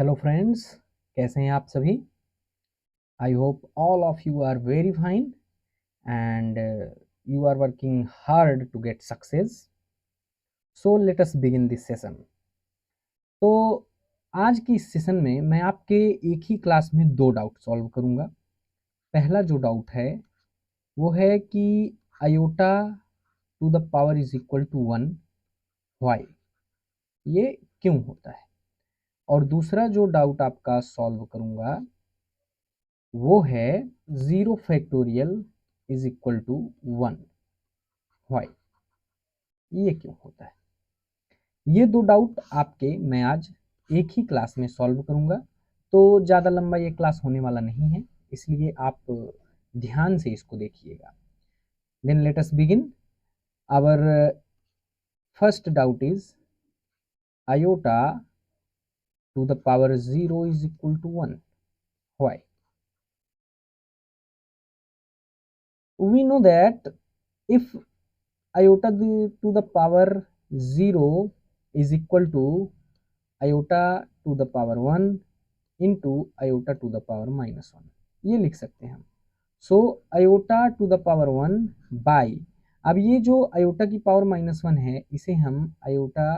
Hello friends, कैसे हैं आप सभी। I hope all of you are very fine and you are working hard to get success. So let us begin this session. तो आज की इस सेशन में मैं आपके एक ही क्लास में दो डाउट सॉल्व करूंगा। पहला जो डाउट है वो है कि iota to the power is equal to 1 why, ये क्यों होता है। और दूसरा जो डाउट आपका सॉल्व करूंगा वो है 0 factorial is equal to 1 why, ये क्यों होता है। ये दो डाउट आपके मैं आज एक ही क्लास में सॉल्व करूंगा। तो ज़्यादा लंबा ये क्लास होने वाला नहीं है, इसलिए आप ध्यान से इसको देखिएगा। Then let us begin. Our first doubt is iota to the power 0 is equal to 1 why. We know that if iota to the power 0 is equal to iota to the power 1 into iota to the power -1, ये लिख सकते हैं हम। सो iota to the power 1 by, अब ये जो iota की power -1 है इसे हम iota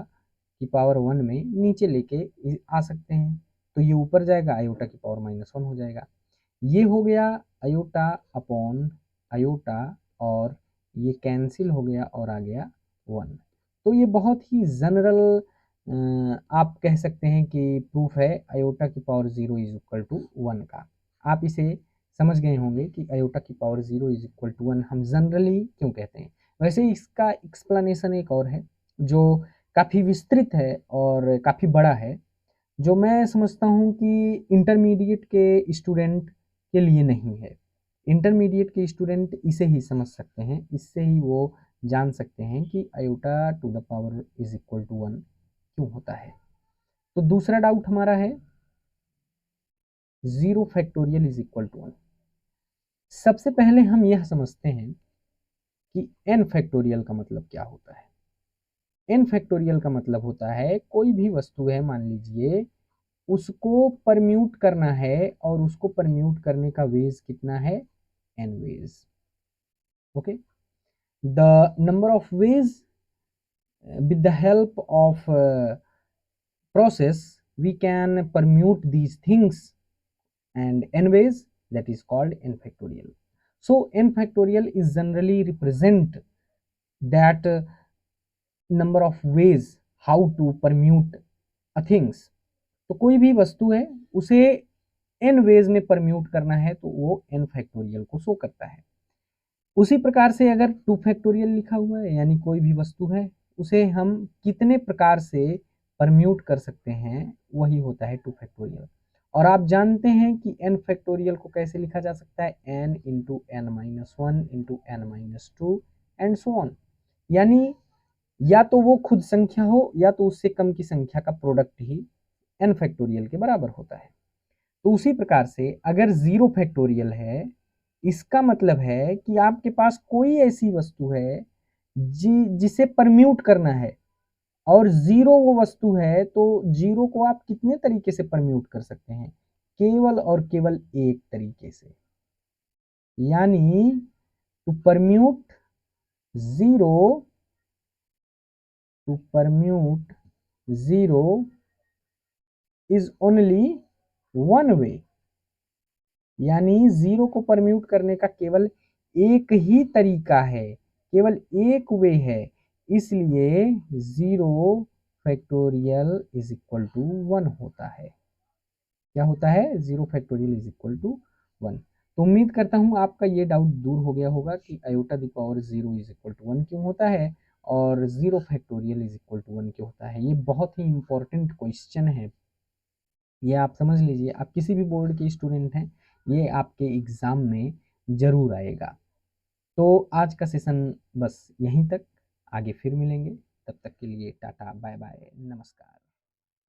की पावर 1 में नीचे लेके आ सकते हैं, तो ये ऊपर जाएगा, iota की पावर -1 हो जाएगा। ये हो गया आयोटा अपॉन आयोटा और ये कैंसिल हो गया और आ गया 1। तो ये बहुत ही जनरल आप कह सकते हैं कि प्रूफ है आयोटा की पावर 0 इज इक्वल टू 1 का। आप इसे समझ गए होंगे कि आयोटा की पावर 0 इज इक्वल टू 1 हम जनरली क्यों कहते हैं। वैसे इसका एक्सप्लेनेशन एक और है जो काफ़ी विस्तृत है और काफ़ी बड़ा है, जो मैं समझता हूँ कि इंटरमीडिएट के स्टूडेंट के लिए नहीं है। इंटरमीडिएट के स्टूडेंट इसे ही समझ सकते हैं, इससे ही वो जान सकते हैं कि iota to the power is equal to 1 क्यों होता है। तो दूसरा डाउट हमारा है 0 फैक्टोरियल इज इक्वल टू 1। सबसे पहले हम यह समझते हैं कि n फैक्टोरियल का मतलब क्या होता है। n फैक्टोरियल का मतलब होता है कोई भी वस्तु है, मान लीजिए उसको परम्यूट करना है और उसको परम्यूट करने का वेज कितना है, n ways. Okay, the number of ways with the help of process we can permute these things and n ways, that is called n factorial. So n factorial is generally represent that number of ways how to permute a things। तो कोई भी वस्तु है उसे n veg में permute करना है तो वो n फैक्टोरियल को शो करता है। उसी प्रकार से अगर 2 फैक्टोरियल लिखा हुआ है यानी कोई भी वस्तु है उसे हम कितने प्रकार से परम्यूट कर सकते हैं वही होता है 2 फैक्टोरियल। और आप जानते हैं कि n फैक्टोरियल को कैसे लिखा जा सकता है, n into n minus 1 into n minus 2 and so on. यानी या तो वो खुद संख्या हो या तो उससे कम की संख्या का प्रोडक्ट ही n फैक्टोरियल के बराबर होता है। तो उसी प्रकार से अगर 0 फैक्टोरियल है इसका मतलब है कि आपके पास कोई ऐसी वस्तु है जिसे परम्यूट करना है और 0 वो वस्तु है, तो 0 को आप कितने तरीके से परम्यूट कर सकते हैं, केवल और केवल एक तरीके से, यानी to permute 0 is only one way, यानी 0 को परम्यूट करने का केवल एक ही तरीका है, केवल एक वे है, इसलिए 0 फैक्टोरियल इज इक्वल टू 1 होता है। क्या होता है, 0 फैक्टोरियल इज इक्वल टू 1। तो उम्मीद करता हूँ आपका ये डाउट दूर हो गया होगा कि iota the power 0 is equal to 1 क्यों होता है और 0 फैक्टोरियल इज इक्वल टू 1 क्यों होता है। ये बहुत ही इंपॉर्टेंट क्वेश्चन है, ये आप समझ लीजिए। आप किसी भी बोर्ड के स्टूडेंट हैं, ये आपके एग्ज़ाम में ज़रूर आएगा। तो आज का सेशन बस यहीं तक, आगे फिर मिलेंगे, तब तक के लिए टाटा बाय बाय नमस्कार।